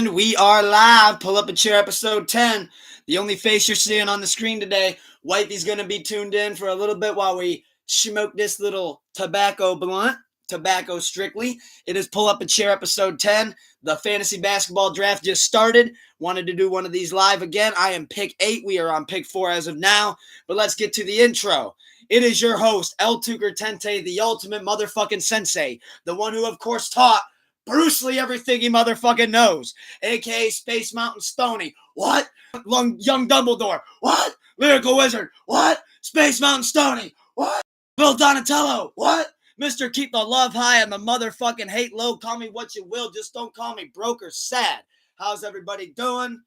And we are live. Pull up a chair, episode 10. The only face you're seeing on the screen today. Wifey's going to be tuned in for a little bit while we smoke this little tobacco blunt. Tobacco strictly. It is Pull Up a Chair, episode 10. The fantasy basketball draft just started. Wanted to do one of these live again. I am pick 8. We are on pick 4 as of now. But let's get to the intro. It is your host, El Tucker Tente, the ultimate motherfucking sensei. The one who, of course, taught Bruce Lee everything he motherfucking knows, a.k.a. Space Mountain Stoney. What? Young Dumbledore. What? Lyrical Wizard. What? Space Mountain Stoney. What? Bill Donatello. What? Mr. Keep the Love High and the motherfucking hate low. Call me what you will. Just don't call me broke or sad. How's everybody doing?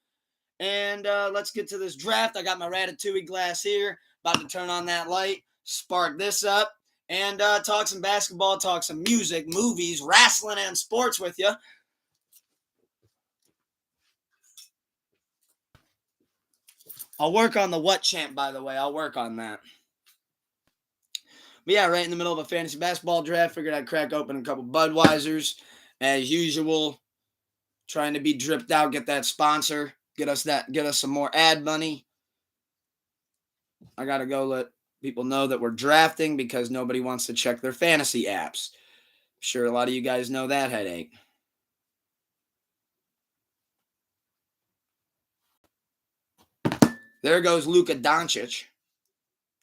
And let's get to this draft. I got my Ratatouille glass here. About to turn on that light. Spark this up. And talk some basketball, talk some music, movies, wrestling, and sports with you. I'll work on the what chant, by the way. I'll work on that. But yeah, right in the middle of a fantasy basketball draft, figured I'd crack open a couple Budweisers. As usual, trying to be dripped out, get that sponsor, get us some more ad money. I got to go let people know that we're drafting because nobody wants to check their fantasy apps. I'm sure a lot of you guys know that headache. There goes Luka Doncic.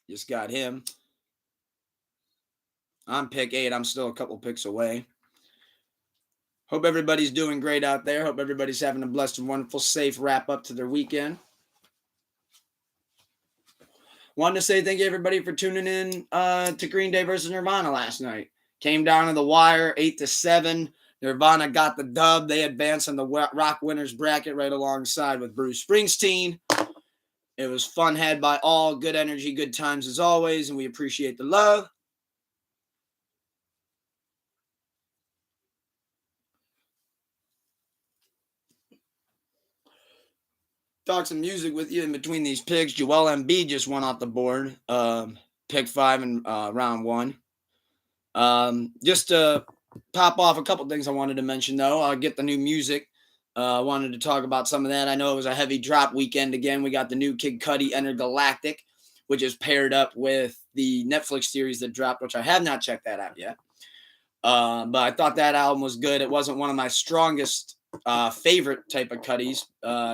Just got him. I'm pick 8. I'm still a couple picks away. Hope everybody's doing great out there. Hope everybody's having a blessed and wonderful, safe wrap up to their weekend. Wanted to say thank you, everybody, for tuning in to Green Day versus Nirvana last night. Came down to the wire, 8-7. Nirvana got the dub. They advanced in the rock winners bracket right alongside with Bruce Springsteen. It was fun had by all. Good energy, good times as always, and we appreciate the love. Talk some music with you in between these picks. Joel Embiid just went off the board. Pick 5 in round 1. Just to pop off a couple things I wanted to mention, though. I'll get the new music. Wanted to talk about some of that. I know it was a heavy drop weekend again. We got the new Kid Cudi Intergalactic, which is paired up with the Netflix series that dropped, which I have not checked that out yet. But I thought that album was good. It wasn't one of my strongest favorite type of Cudi's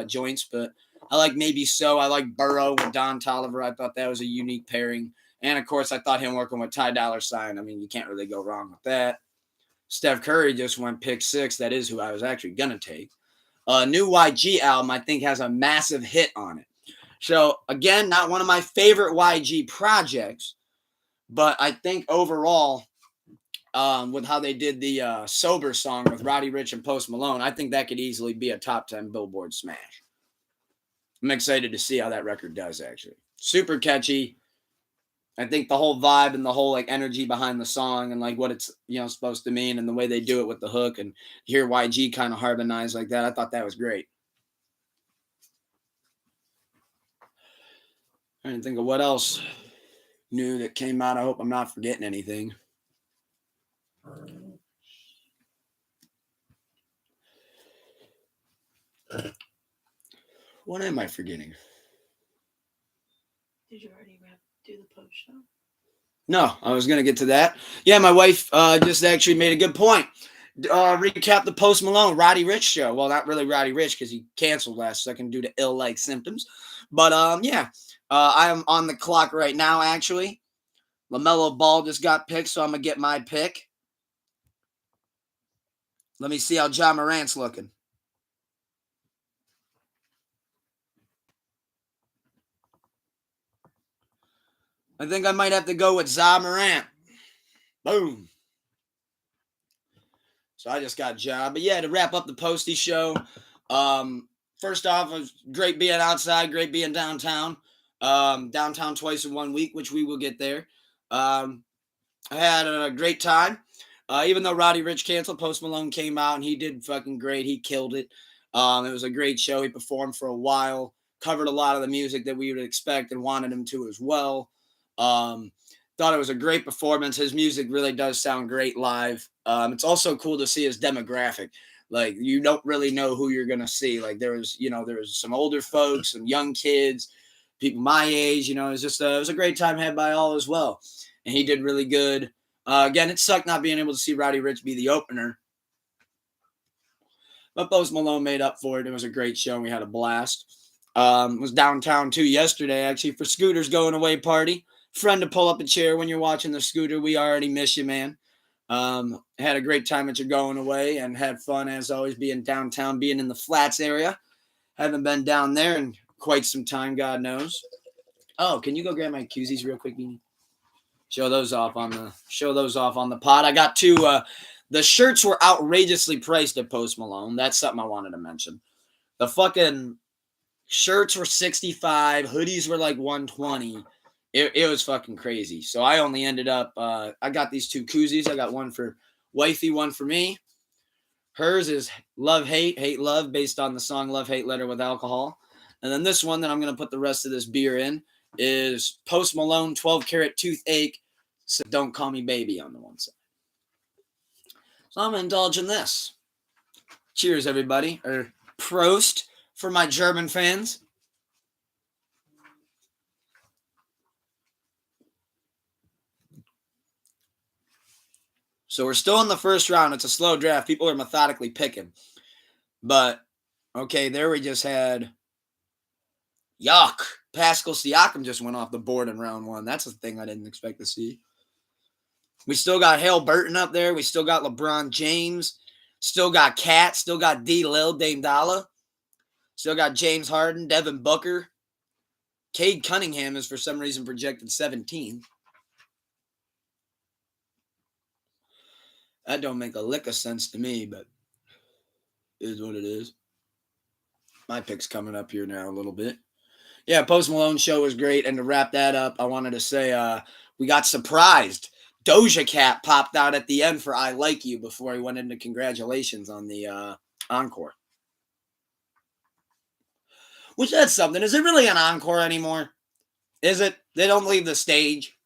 joints, but I like Maybe So. I like Burrow with Don Toliver. I thought that was a unique pairing. And, of course, I thought him working with Ty Dolla $ign. I mean, you can't really go wrong with that. Steph Curry just went pick 6. That is who I was actually going to take. New YG album, I think, has a massive hit on it. So, again, not one of my favorite YG projects, but I think overall, with how they did the Sober song with Roddy Ricch and Post Malone, I think that could easily be a top 10 Billboard smash. I'm excited to see how that record does, actually. Super catchy. I think the whole vibe and the whole like energy behind the song and like what it's supposed to mean and the way they do it with the hook and hear YG kind of harmonize like that, I thought that was great. I didn't think of what else new that came out. I hope I'm not forgetting anything. What am I forgetting? Did you already do the post show? No, I was going to get to that. Yeah, my wife just actually made a good point. Recap the Post Malone, Roddy Ricch show. Well, not really Roddy Ricch because he canceled last second due to ill-like symptoms. But, yeah, I am on the clock right now, actually. LaMelo Ball just got picked, so I'm going to get my pick. Let me see how Ja Morant's looking. I think I might have to go with Ja Morant. Boom. So I just got Ja. But yeah, to wrap up the Posty show, first off, it was great being outside, great being downtown. Downtown twice in 1 week, which we will get there. I had a great time. Even though Roddy Ricch canceled, Post Malone came out and he did fucking great. He killed it. It was a great show. He performed for a while, covered a lot of the music that we would expect and wanted him to as well. Thought it was a great performance. His music really does sound great live. It's also cool to see his demographic. Like, you don't really know who you're gonna see. Like, there was some older folks, some young kids, people my age. It was just it was a great time had by all as well, and he did really good. Again, it sucked not being able to see Roddy Ricch be the opener, but Post Malone made up for it. It was a great show, and we had a blast. Was downtown too yesterday, actually, for Scooter's going away party. Friend to pull up a chair when you're watching the Scooter. We already miss you, man. Had a great time at your going away and had fun as always being downtown, being in the Flats area. Haven't been down there in quite some time, God knows. Oh, can you go grab my koozies real quick, Beanie? Show those off on the pod. I got two. The shirts were outrageously priced at Post Malone. That's something I wanted to mention. The fucking shirts were $65. Hoodies were like $120. It was fucking crazy. So I only ended up, I got these two koozies. I got one for wifey, one for me. Hers is Love, Hate, Hate, Love, based on the song Love, Hate, Letter with Alcohol. And then this one that I'm going to put the rest of this beer in is Post Malone 12 Karat Toothache, so Don't Call Me Baby on the one side. So I'm going to indulge in this. Cheers, everybody. Or Prost for my German fans. So we're still in the first round. It's a slow draft. People are methodically picking. But, okay, there we just had yuck. Pascal Siakam just went off the board in round one. That's a thing I didn't expect to see. We still got Hale Burton up there. We still got LeBron James. Still got Cat. Still got D. Lil, Dame Dollar. Still got James Harden, Devin Booker. Cade Cunningham is for some reason projected 17. That don't make a lick of sense to me, but it is what it is. My pick's coming up here now a little bit. Yeah, Post Malone show was great. And to wrap that up, I wanted to say we got surprised. Doja Cat popped out at the end for I Like You before he went into congratulations on the encore. Which, that's something. Is it really an encore anymore? Is it? They don't leave the stage.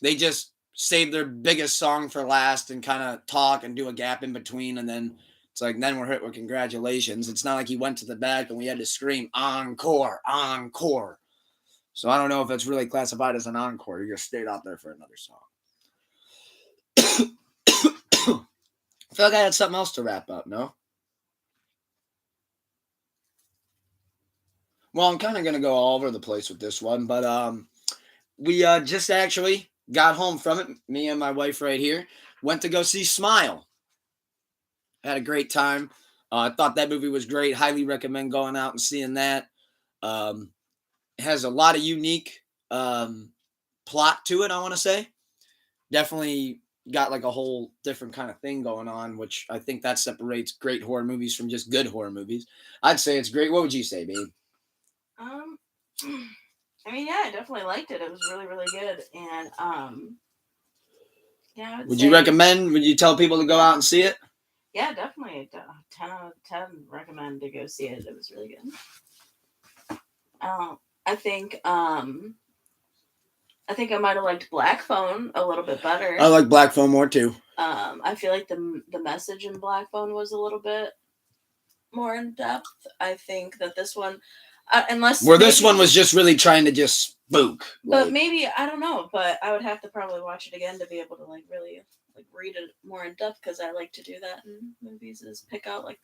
They just save their biggest song for last and kind of talk and do a gap in between, and then it's like, then we're hit with congratulations. It's not like he went to the back and we had to scream encore, encore. So I don't know if it's really classified as an encore. You just stayed out there for another song. I feel like I had something else to wrap up, no? Well, I'm kind of going to go all over the place with this one, but we just actually got home from it. Me and my wife right here went to go see Smile. Had a great time. I thought that movie was great. Highly recommend going out and seeing that. It has a lot of unique plot to it, I want to say. Definitely got like a whole different kind of thing going on, which I think that separates great horror movies from just good horror movies. I'd say it's great. What would you say, babe? I mean, yeah, I definitely liked it. It was really, really good. And yeah, Would you recommend? Would you tell people to go out and see it? Yeah, definitely. 10 out of 10 recommend to go see it. It was really good. I think I might have liked Black Phone a little bit better. I like Black Phone more too. I feel like the message in Black Phone was a little bit more in depth. I think that this one, this one was just really trying to just spook. But maybe, I don't know. But I would have to probably watch it again to be able to like really like read it more in depth, because I like to do that in movies, is pick out like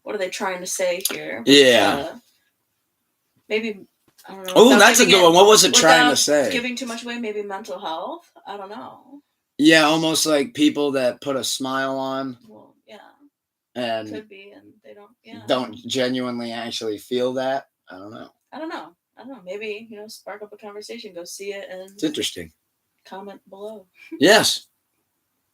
what are they trying to say here. Yeah. Maybe. I don't know. Oh, that's a good one. What was it trying to say? Giving too much away, maybe mental health. I don't know. Yeah, almost like people that put a smile on. Well, yeah. And could be, and they don't. Yeah. Don't genuinely actually feel that. I don't know. Maybe, spark up a conversation. Go see it, and it's interesting. Comment below. Yes.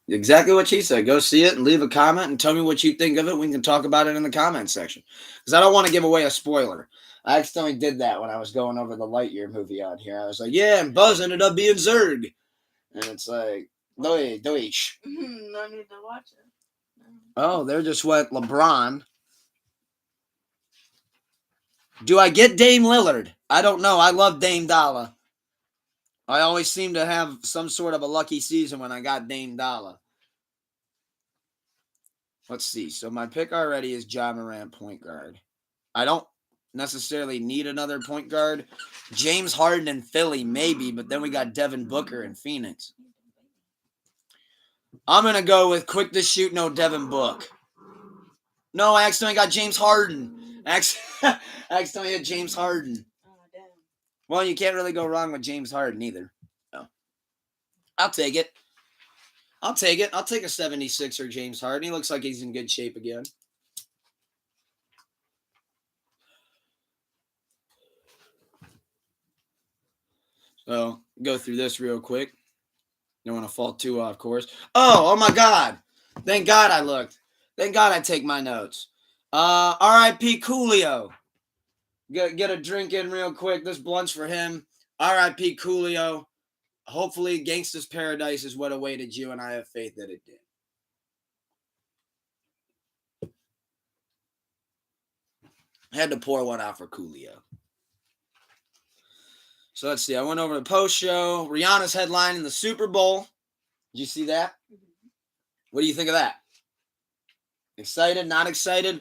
Exactly what she said. Go see it and leave a comment and tell me what you think of it. We can talk about it in the comment section. Because I don't want to give away a spoiler. I accidentally did that when I was going over the Lightyear movie on here. I was like, yeah, and Buzz ended up being Zurg. And it's like, Deutsch. No need to watch it. No. Oh, there just went LeBron. Do I get Dame Lillard? I don't know. I love Dame Dollar. I always seem to have some sort of a lucky season when I got Dame Dollar. Let's see. So my pick already is Ja Morant, point guard. I don't necessarily need another point guard. James Harden in Philly, maybe, but then we got Devin Booker in Phoenix. I'm going to go with quick to shoot, no Devin Book. No, I accidentally got James Harden. I accidentally had James Harden. Oh, damn. Well, you can't really go wrong with James Harden either. No. I'll take it. I'll take it. I'll take a 76er James Harden. He looks like he's in good shape again. So, go through this real quick. Don't want to fall too off course. Oh my God. Thank God I looked. Thank God I take my notes. R.I.P. Coolio. Get a drink in real quick. This blunt's for him. R.I.P. Coolio. Hopefully Gangsta's Paradise is what awaited you, and I have faith that it did. I had to pour one out for Coolio. So let's see. I went over the post show. Rihanna's headlining the Super Bowl. Did you see that? Mm-hmm. What do you think of that? Excited? Not excited?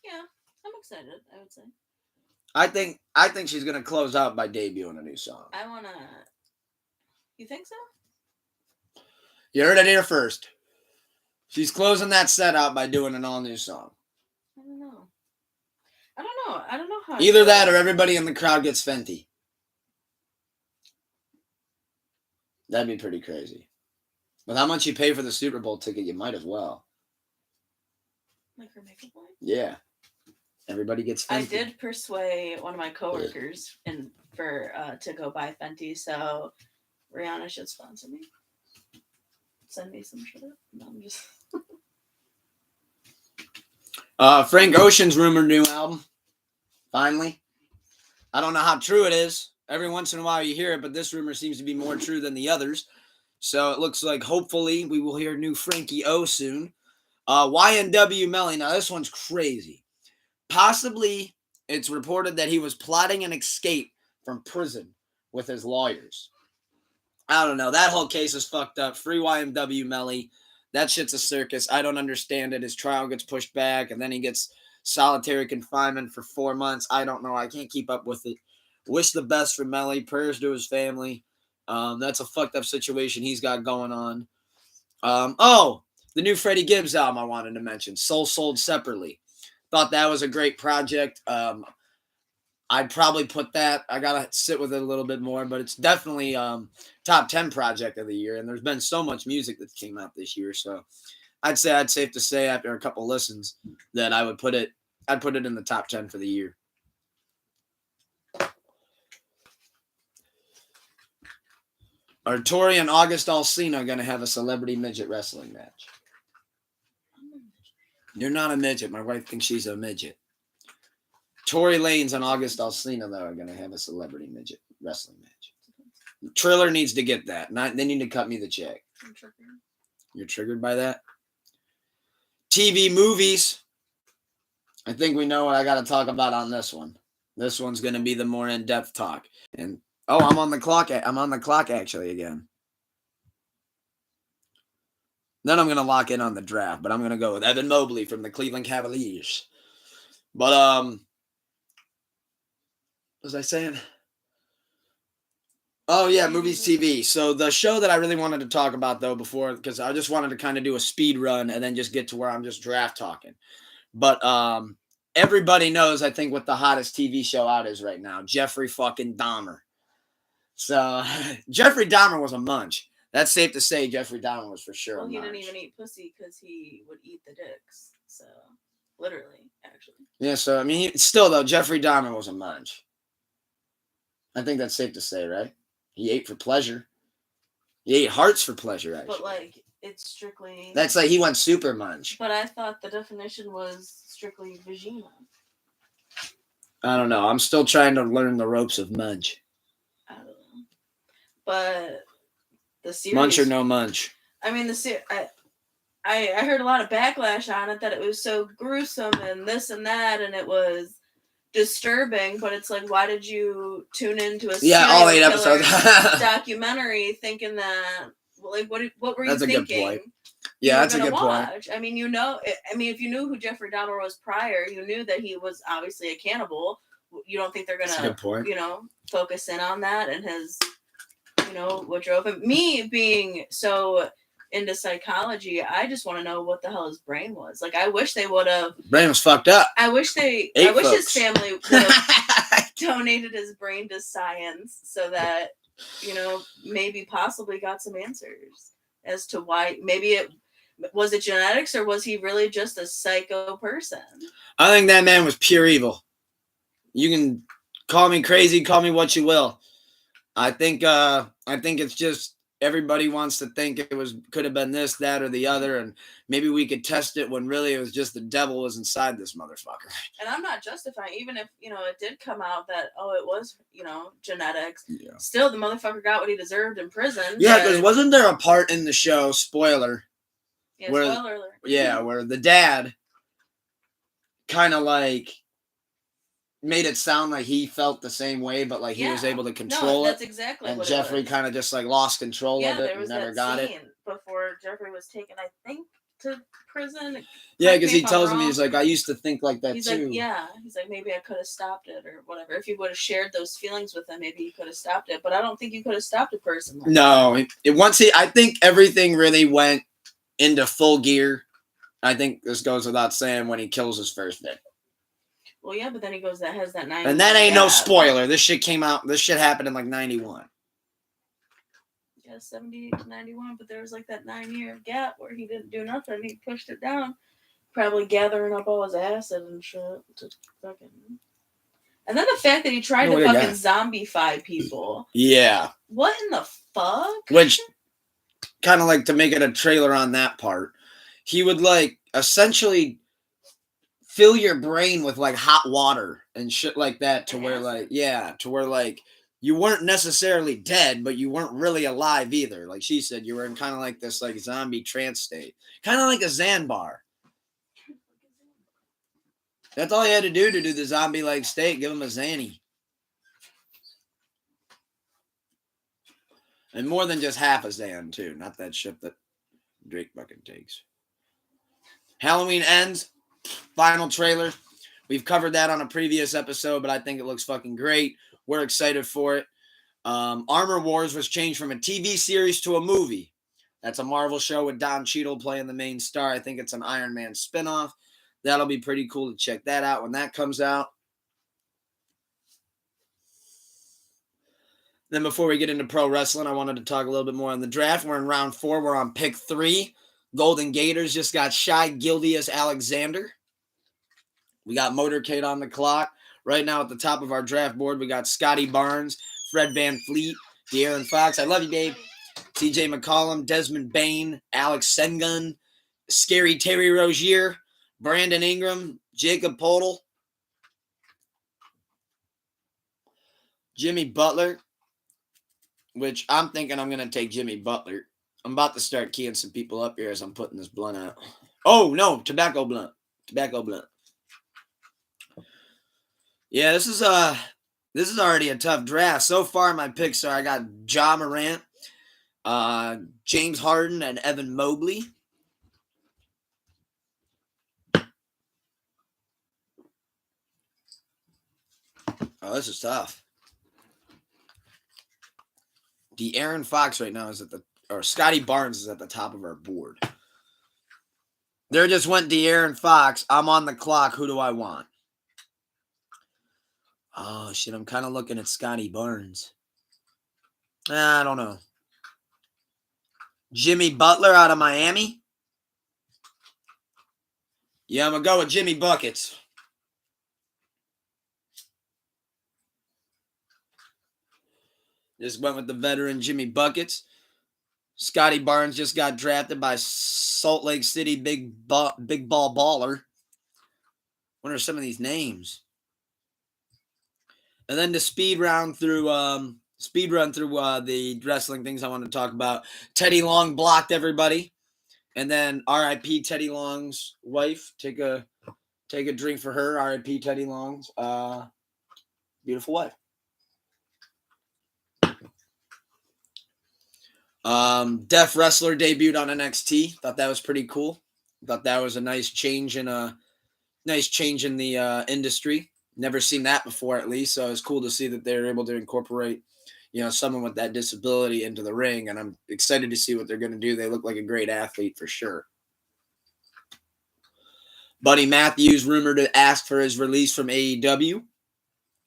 Yeah, I'm excited, I would say. I think she's gonna close out by debuting a new song. I wanna. You think so? You heard it here first. She's closing that set out by doing an all new song. I don't know. I don't know how. Either that or everybody in the crowd gets Fenty. That'd be pretty crazy. With how much you pay for the Super Bowl ticket, you might as well. Like her makeup line? Yeah. Everybody gets Fenty. I did persuade one of my coworkers to go buy Fenty, so Rihanna should sponsor me. Send me some shit. No, I'm just. Frank Ocean's rumored new album. Finally. I don't know how true it is. Every once in a while you hear it, but this rumor seems to be more true than the others. So it looks like hopefully we will hear new Frankie O soon. YNW Melly. Now this one's crazy. Possibly it's reported that he was plotting an escape from prison with his lawyers. I don't know. That whole case is fucked up. Free YMW Melly. That shit's a circus. I don't understand it. His trial gets pushed back, and then he gets solitary confinement for 4 months. I don't know. I can't keep up with it. Wish the best for Melly. Prayers to his family. That's a fucked up situation he's got going on. The new Freddie Gibbs album I wanted to mention. Soul Sold Separately. Thought that was a great project. I'd probably put that. I got to sit with it a little bit more, but it's definitely top 10 project of the year. And there's been so much music that came out this year. So I'd safe to say after a couple listens that I'd put it in the top 10 for the year. Are Tori and August Alsina going to have a celebrity midget wrestling match? You're not a midget. My wife thinks she's a midget. Tory Lanez and August Alsina, though, are going to have a celebrity midget wrestling match. Triller needs to get that. They need to cut me the check. I'm triggered. You're triggered by that? TV movies. I think we know what I got to talk about on this one. This one's going to be the more in-depth talk. And I'm on the clock. I'm on the clock actually again. Then I'm going to lock in on the draft, but I'm going to go with Evan Mobley from the Cleveland Cavaliers. But, what was I saying? Oh, yeah, movies, TV. So the show that I really wanted to talk about, though, before, because I just wanted to kind of do a speed run and then just get to where I'm just draft talking. But everybody knows, I think, what the hottest TV show out is right now. Jeffrey fucking Dahmer. So Jeffrey Dahmer was a munch. That's safe to say Jeffrey Dahmer was for sure a munch. He didn't even eat pussy because he would eat the dicks. So, literally, actually. Yeah, so, I mean, still, though, Jeffrey Dahmer was a munch. I think that's safe to say, right? He ate for pleasure. He ate hearts for pleasure, actually. But, like, it's strictly... That's like he went super munch. But I thought the definition was strictly vagina. I don't know. I'm still trying to learn the ropes of munch. I don't know. But the series... Munch or no munch? I mean, I heard a lot of backlash on it that it was so gruesome and this and that, and it was disturbing, but it's like, why did you tune into a all 8 episodes documentary thinking that, like, what were you thinking? That's a good point. Yeah, you were that's a gonna good point. watch. I mean, if you knew who Jeffrey Dahmer was prior, you knew that he was obviously a cannibal. You don't think they're That's a gonna, good point. focus in on that and his, what drove him. Me being so into psychology, I just want to know what the hell his brain was. Like, I wish they would have. Brain was fucked up. I wish his folks. family would have donated his brain to science so that, maybe possibly got some answers as to why. Maybe it was it genetics, or was he really just a psycho person? I think that man was pure evil. You can call me crazy, call me what you will. I think it's just everybody wants to think could have been this, that, or the other, and maybe we could test it when really it was just the devil was inside this motherfucker. And I'm not justifying, even if it did come out that it was genetics. Yeah. Still, the motherfucker got what he deserved in prison. Yeah, because wasn't there a part in the show, spoiler? Yeah, spoiler alert. Yeah, where the dad kind of like made it sound like he felt the same way, but like he was able to control it. That's exactly and what Jeffrey kind of just like lost control of it there was and never that got scene it. Before Jeffrey was taken, I think, to prison. Yeah, because he tells him, he's like, I used to think like that he's too. Like, yeah, he's like, maybe I could have stopped it or whatever. If you would have shared those feelings with him, maybe you could have stopped it. But I don't think you could have stopped a person. Like I think everything really went into full gear. I think this goes without saying when he kills his first victim. Well, yeah, but then he goes, that has that 90. And that ain't no spoiler. This shit happened in like 91. Yeah, 78 to 91, but there was like that 9-year gap where he didn't do nothing. He pushed it down, probably gathering up all his acid and shit to fucking. And then the fact that he tried to fucking zombify people. Yeah. What in the fuck? Which, kind of like to make it a trailer on that part, he would like essentially fill your brain with like hot water and shit like that to where like you weren't necessarily dead, but you weren't really alive either. Like she said, you were in kind of like this like zombie trance state, kind of like a Xanbar. That's all you had to do the zombie like state. Give him a Xanny. And more than just half a Xan too, not that shit that Drake fucking takes. Halloween Ends, final trailer. We've covered that on a previous episode, but I think it looks fucking great. We're excited for it. Armor Wars was changed from a TV series to a movie. That's a Marvel show with Don Cheadle playing the main star. I think it's an Iron Man spinoff. That'll be pretty cool to check that out when that comes out. Then before we get into pro wrestling, I wanted to talk a little bit more on the draft. We're in round 4. We're on pick 3. Golden Gators just got Shai Gilgeous-Alexander. We got Motorcade on the clock. Right now at the top of our draft board, we got Scotty Barnes, Fred Van Fleet, De'Aaron Fox. I love you, babe. TJ McCollum, Desmond Bain, Alex Sengun, Scary Terry Rozier, Brandon Ingram, Jacob Podol, Jimmy Butler, which I'm thinking I'm going to take Jimmy Butler. I'm about to start keying some people up here as I'm putting this blunt out. Oh, no, tobacco blunt. Yeah, this is already a tough draft. So far, my picks are I got Ja Morant, James Harden, and Evan Mobley. Oh, this is tough. De'Aaron Fox right now is Scotty Barnes is at the top of our board. There just went De'Aaron Fox. I'm on the clock. Who do I want? Oh, shit. I'm kind of looking at Scotty Barnes. I don't know. Jimmy Butler out of Miami? Yeah, I'm going to go with Jimmy Buckets. Just went with the veteran Jimmy Buckets. Scotty Barnes just got drafted by Salt Lake City big ball baller. What are some of these names? And then to speed run through the wrestling things I want to talk about. Teddy Long blocked everybody. And then R.I.P. Teddy Long's wife. Take a drink for her. R.I.P. Teddy Long's beautiful wife. Deaf Wrestler debuted on NXT. Thought that was pretty cool. Thought that was a nice change in the industry. Never seen that before, at least. So it's cool to see that they're able to incorporate, someone with that disability into the ring, and I'm excited to see what they're going to do. They look like a great athlete for sure. Buddy Matthews rumored to ask for his release from AEW.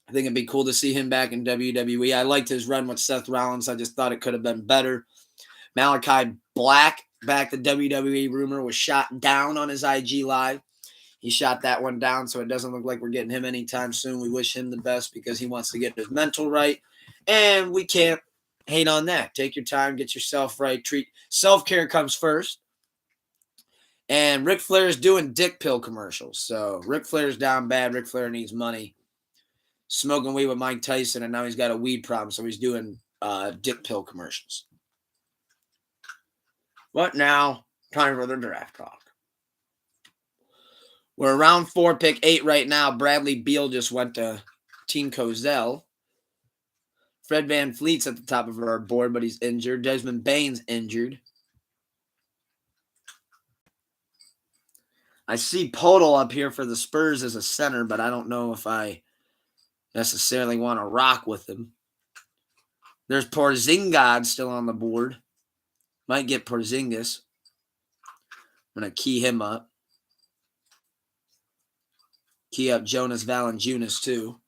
I think it'd be cool to see him back in WWE. I liked his run with Seth Rollins. I just thought it could have been better. Malachi Black, back to WWE rumor, was shot down on his IG Live. He shot that one down, so it doesn't look like we're getting him anytime soon. We wish him the best because he wants to get his mental right, and we can't hate on that. Take your time, get yourself right. Self-care comes first. And Ric Flair is doing dick pill commercials. So Ric Flair's down bad. Ric Flair needs money. Smoking weed with Mike Tyson, and now he's got a weed problem, so he's doing dick pill commercials. But now, time for the draft talk. We're around 4, pick 8 right now. Bradley Beal just went to Team Cozell. Fred Van Fleet's at the top of our board, but he's injured. Desmond Bane's injured. I see Podol up here for the Spurs as a center, but I don't know if I necessarily want to rock with him. There's Porzingis still on the board. Might get Porzingis. I'm going to key him up. Key up Jonas Valanciunas too.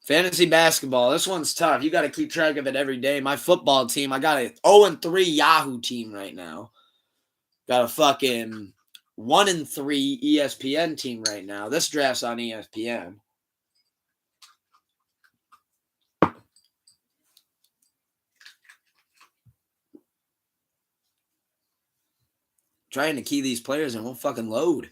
Fantasy basketball. This one's tough. You got to keep track of it every day. My football team, I got a 0-3 Yahoo team right now. Got a fucking 1-3 ESPN team right now. This draft's on ESPN. Trying to key these players and won't fucking load.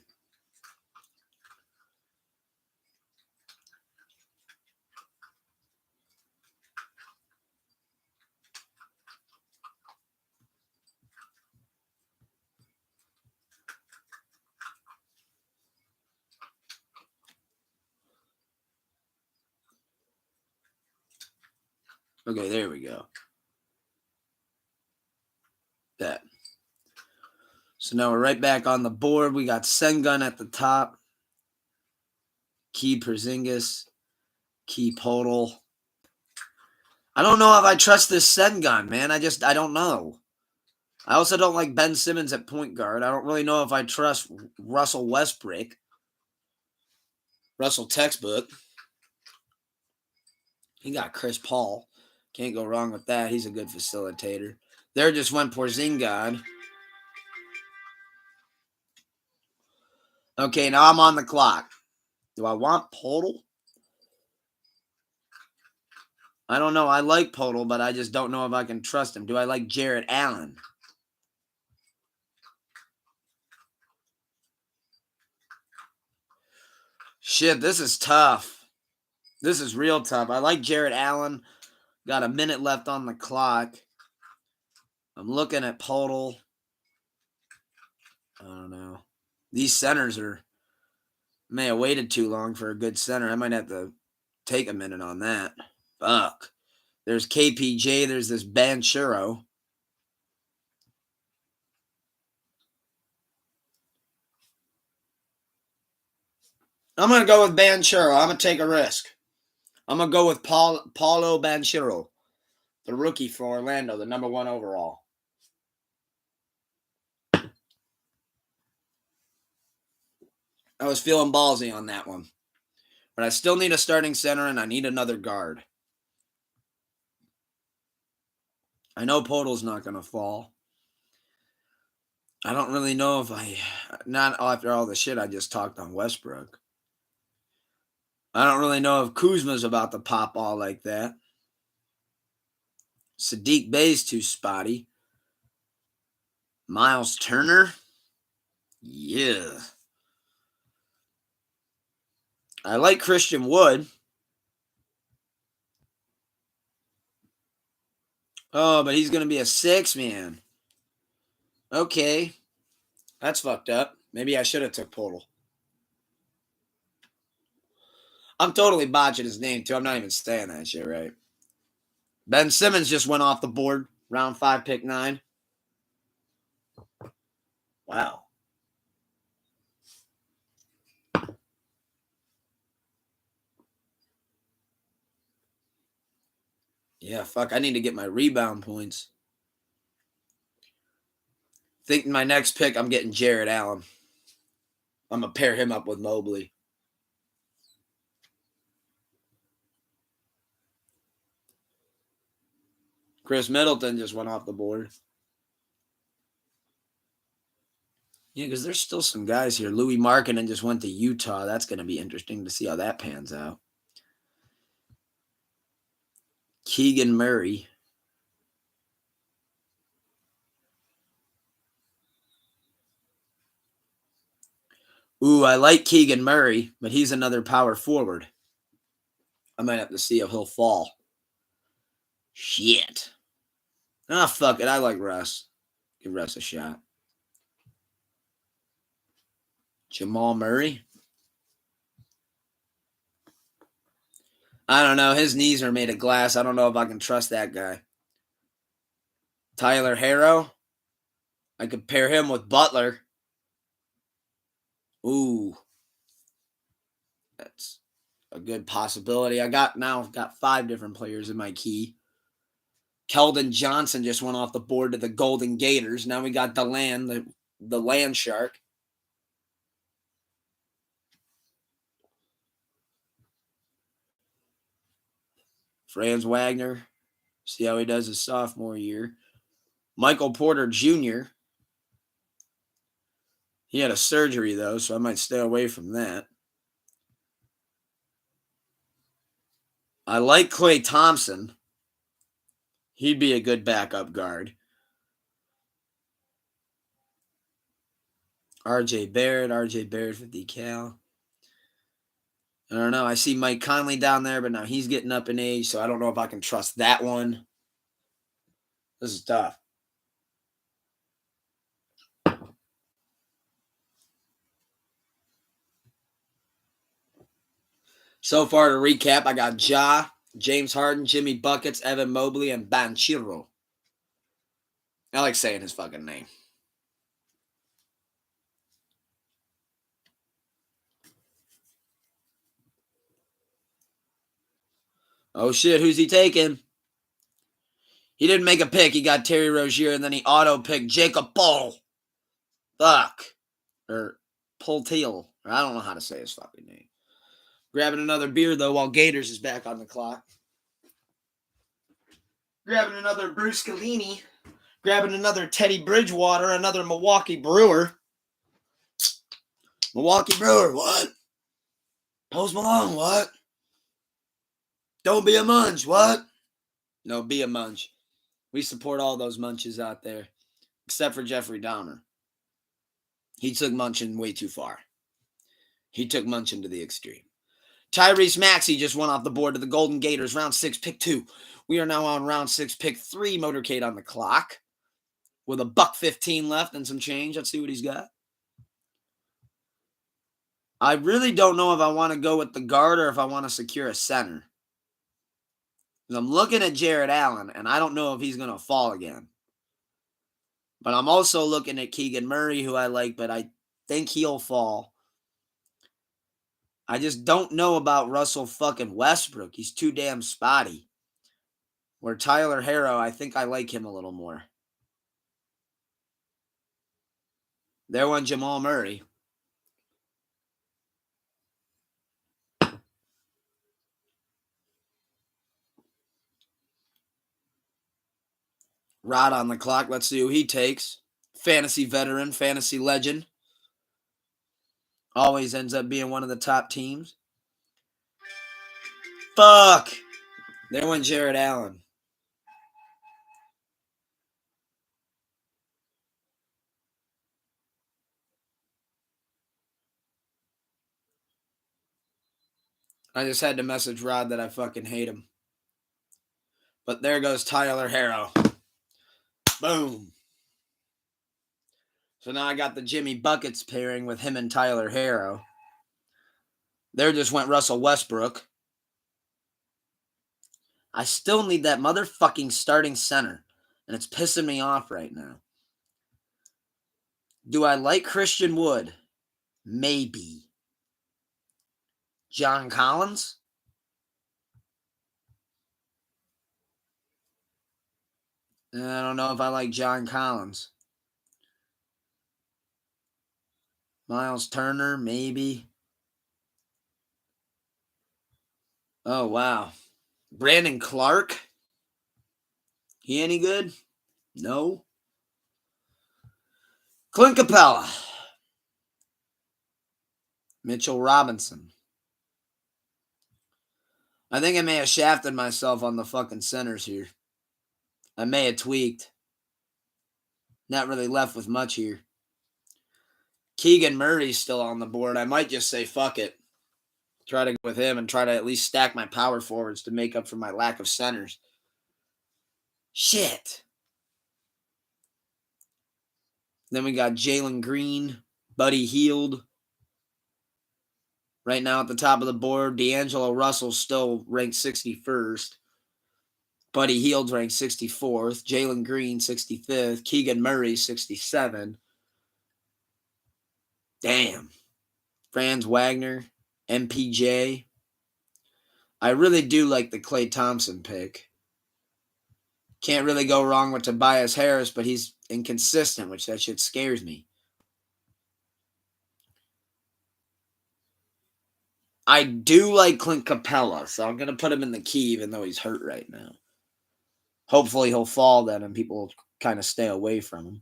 Okay, there we go. That. So now we're right back on the board. We got Sengun at the top. Key Porzingis. Key Podol. I don't know if I trust this Sengun, man. I don't know. I also don't like Ben Simmons at point guard. I don't really know if I trust Russell Westbrook. Russell textbook. He got Chris Paul. Can't go wrong with that. He's a good facilitator. There just went Porzingis. Okay, now I'm on the clock. Do I want Podol? I don't know. I like Podol, but I just don't know if I can trust him. Do I like Jarrett Allen? Shit, this is tough. This is real tough. I like Jarrett Allen. Got a minute left on the clock. I'm looking at Podol. I don't know. These centers may have waited too long for a good center. I might have to take a minute on that. Fuck. There's KPJ. There's this Banchero. I'm going to go with Banchero. I'm going to take a risk. I'm going to go with Paulo Banchero, the rookie for Orlando, the number 1 overall. I was feeling ballsy on that one. But I still need a starting center, and I need another guard. I know Podol's not going to fall. I don't really know if not after all the shit I just talked on Westbrook. I don't really know if Kuzma's about to pop all like that. Sadiq Bey's too spotty. Miles Turner? Yeah. I like Christian Wood. Oh, but he's going to be a 6, man. Okay. That's fucked up. Maybe I should have took Podol. I'm totally botching his name, too. I'm not even saying that shit right. Ben Simmons just went off the board. Round 5, pick 9. Wow. Yeah, fuck. I need to get my rebound points. Think my next pick, I'm getting Jared Allen. I'm going to pair him up with Mobley. Chris Middleton just went off the board. Yeah, because there's still some guys here. Louis Markkinen just went to Utah. That's going to be interesting to see how that pans out. Keegan Murray. Ooh, I like Keegan Murray, but he's another power forward. I might have to see if he'll fall. Shit. Ah, fuck it. I like Russ. Give Russ a shot. Jamal Murray. I don't know. His knees are made of glass. I don't know if I can trust that guy. Tyler Harrow. I could pair him with Butler. Ooh. That's a good possibility. I've got 5 different players in my key. Keldon Johnson just went off the board to the Golden Gators. Now we got DeLand, the Land Shark. Franz Wagner. See how he does his sophomore year. Michael Porter Jr. He had a surgery, though, so I might stay away from that. I like Klay Thompson. He'd be a good backup guard. RJ Barrett 50 cal. I don't know. I see Mike Conley down there, but now he's getting up in age, so I don't know if I can trust that one. This is tough. So far, to recap, I got Ja, James Harden, Jimmy Buckets, Evan Mobley, and Banchero. I like saying his fucking name. Oh shit, who's he taking? He didn't make a pick. He got Terry Rozier, and then he auto-picked Jacob Paul. Fuck. Or Polteal. I don't know how to say his fucking name. Grabbing another beer, though, while Gators is back on the clock. Grabbing another Bruce Scalini. Grabbing another Teddy Bridgewater, another Milwaukee Brewer. Milwaukee Brewer, what? Post Malone, what? Don't be a munch, what? No, be a munch. We support all those munches out there, except for Jeffrey Dahmer. He took munching way too far. He took munching to the extreme. Tyrese Maxey just went off the board to the Golden Gators, round 6, pick 2. We are now on round 6, pick 3, motorcade on the clock. With a $1.15 left and some change. Let's see what he's got. I really don't know if I want to go with the guard or if I want to secure a center. I'm looking at Jared Allen, and I don't know if he's going to fall again. But I'm also looking at Keegan Murray, who I like, but I think he'll fall. I just don't know about Russell fucking Westbrook. He's too damn spotty. Where Tyler Harrow, I think I like him a little more. There went Jamal Murray. Rod on the clock. Let's see who he takes. Fantasy veteran, fantasy legend. Always ends up being one of the top teams. Fuck. There went Jared Allen. I just had to message Rod that I fucking hate him. But there goes Tyler Harrow. Boom. So now I got the Jimmy Buckets pairing with him and Tyler Harrow. There just went Russell Westbrook. I still need that motherfucking starting center, and it's pissing me off right now. Do I like Christian Wood? Maybe. John Collins? I don't know if I like John Collins. Miles Turner, maybe. Oh, wow. Brandon Clark? He any good? No. Clint Capella. Mitchell Robinson. I think I may have shafted myself on the fucking centers here. I may have tweaked. Not really left with much here. Keegan Murray's still on the board. I might just say fuck it. Try to go with him and try to at least stack my power forwards to make up for my lack of centers. Shit. Then we got Jalen Green, Buddy Hield. Right now at the top of the board, D'Angelo Russell's still ranked 61st. Buddy Hield's ranked 64th. Jalen Green, 65th. Keegan Murray, 67. Damn. Franz Wagner, MPJ. I really do like the Klay Thompson pick. Can't really go wrong with Tobias Harris, but he's inconsistent, which that shit scares me. I do like Clint Capella, so I'm going to put him in the key even though he's hurt right now. Hopefully he'll fall then and people will kind of stay away from him.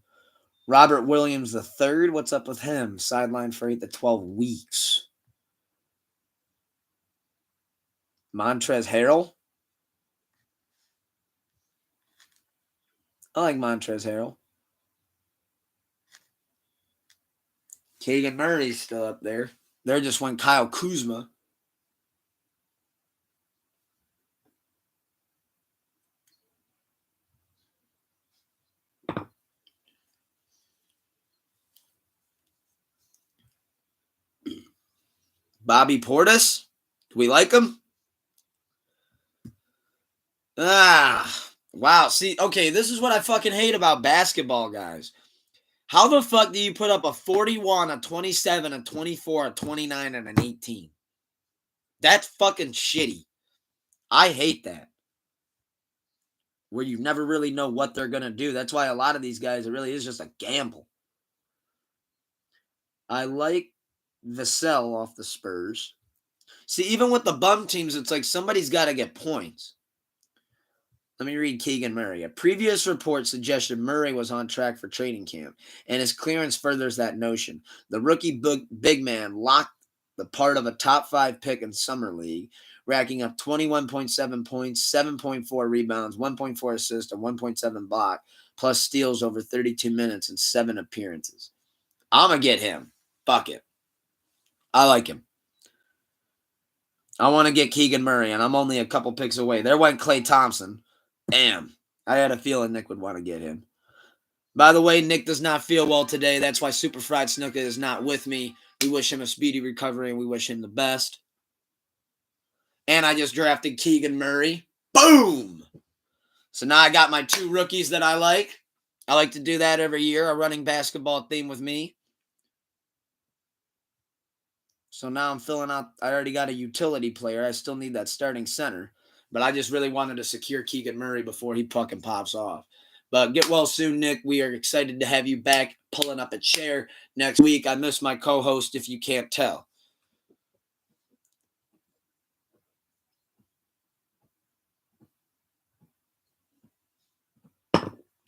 Robert Williams III, what's up with him? Sidelined for 8 to 12 weeks. Montrezl Harrell. I like Montrezl Harrell. Keegan Murray's still up there. There just went Kyle Kuzma. Bobby Portis. Do we like him? Wow. See, okay, this is what I fucking hate about basketball, guys. How the fuck do you put up a 41, a 27, a 24, a 29, and an 18? That's fucking shitty. I hate that. Where you never really know what they're going to do. That's why a lot of these guys, it really is just a gamble. I like Vassell off the Spurs. See, even with the bum teams, it's like somebody's got to get points. Let me read Keegan Murray. A previous report suggested Murray was on track for training camp, and his clearance furthers that notion. The rookie big man locked the part of a top 5 pick in Summer League, racking up 21.7 points, 7.4 rebounds, 1.4 assists, and 1.7 block, plus steals over 32 minutes and 7 appearances. I'm going to get him. Fuck it. I like him. I want to get Keegan Murray, and I'm only a couple picks away. There went Klay Thompson. Damn. I had a feeling Nick would want to get him. By the way, Nick does not feel well today. That's why Super Fried Snuka is not with me. We wish him a speedy recovery, and we wish him the best. And I just drafted Keegan Murray. Boom! So now I got my 2 rookies that I like. I like to do that every year, a running basketball theme with me. So now I'm filling out. I already got a utility player. I still need that starting center. But I just really wanted to secure Keegan Murray before he fucking pops off. But get well soon, Nick. We are excited to have you back pulling up a chair next week. I miss my co-host if you can't tell.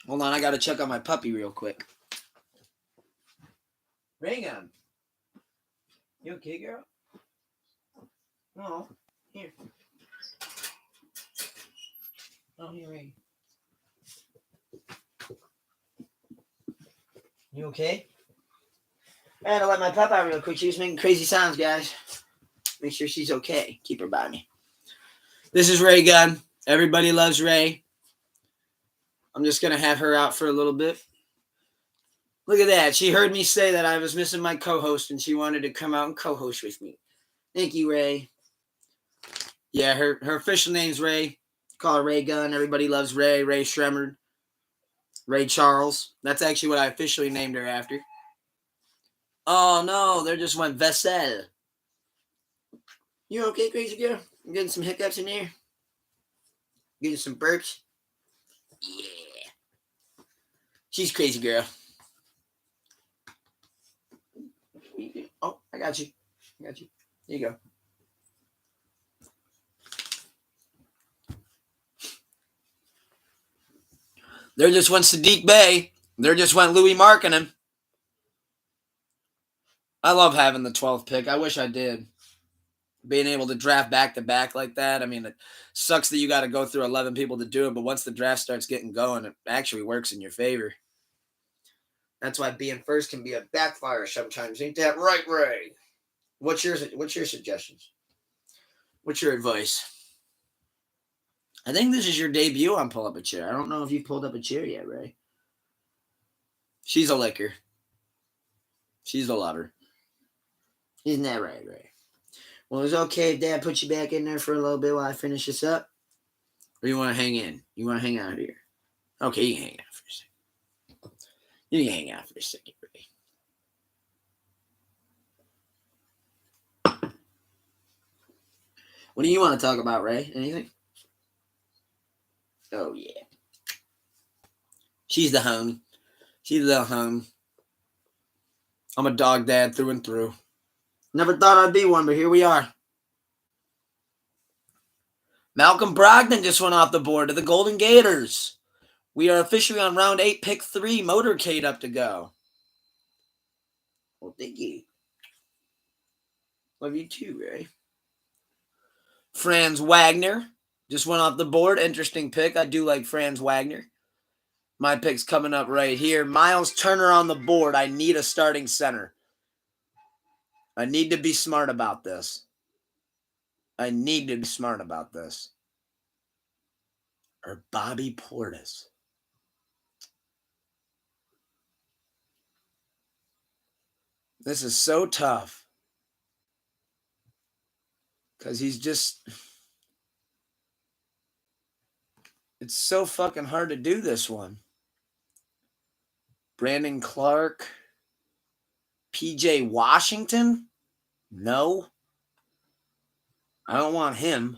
Hold on, I got to check on my puppy real quick. Reagan. You okay, girl? No. Here. Oh, here, Reagan. You okay? I had to let my pup out real quick. She was making crazy sounds, guys. Make sure she's okay. Keep her by me. This is Ray Gunn. Everybody loves Ray. I'm just going to have her out for a little bit. Look at that. She heard me say that I was missing my co-host, and she wanted to come out and co-host with me. Thank you, Ray. Yeah, her official name's Ray. Call her Ray Gun. Everybody loves Ray. Ray Shremmerd. Ray Charles. That's actually what I officially named her after. Oh no, there just went Vessel. You okay, crazy girl? I'm getting some hiccups in here. Getting some burps. Yeah. She's crazy girl. Oh, I got you. I got you. Here you go. There just went Sadiq Bey. There just went Louis Markkinen. I love having the 12th pick. I wish I did. Being able to draft back to back like that. I mean, it sucks that you got to go through 11 people to do it, but once the draft starts getting going, it actually works in your favor. That's why being first can be a backfire sometimes. Ain't that right, Ray? What's your suggestions? What's your advice? I think this is your debut on Pull Up a Chair. I don't know if you've pulled up a chair yet, Ray. She's a licker. She's a lover. Isn't that right, Ray? Well, it's okay if Dad puts you back in there for a little bit while I finish this up. Or you want to hang in? You want to hang out here? Okay, you can hang out for a second. You can hang out for a second, Ray. What do you want to talk about, Ray? Anything? Oh, yeah. She's the homie. She's the homie. I'm a dog dad through and through. Never thought I'd be one, but here we are. Malcolm Brogdon just went off the board to the Golden Gators. We are officially on round 8, pick 3, motorcade up to go. Well, thank you. Love you too, Ray. Franz Wagner just went off the board. Interesting pick. I do like Franz Wagner. My pick's coming up right here. Miles Turner on the board. I need a starting center. I need to be smart about this. Or Bobby Portis. This is so tough. Because he's just... It's so fucking hard to do this one. Brandon Clark. PJ Washington? No. I don't want him.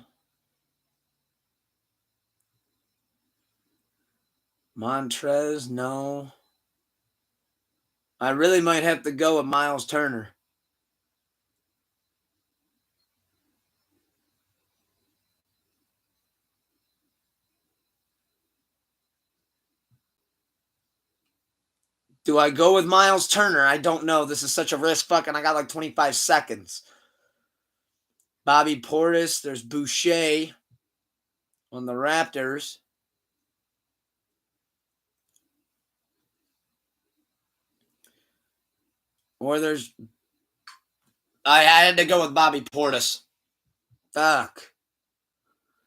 Montrez? No. I really might have to go with Miles Turner. Do I go with Miles Turner? I don't know. This is such a risk. Fucking, I got like 25 seconds. Bobby Portis. There's Boucher on the Raptors. Or there's... I had to go with Bobby Portis. Fuck.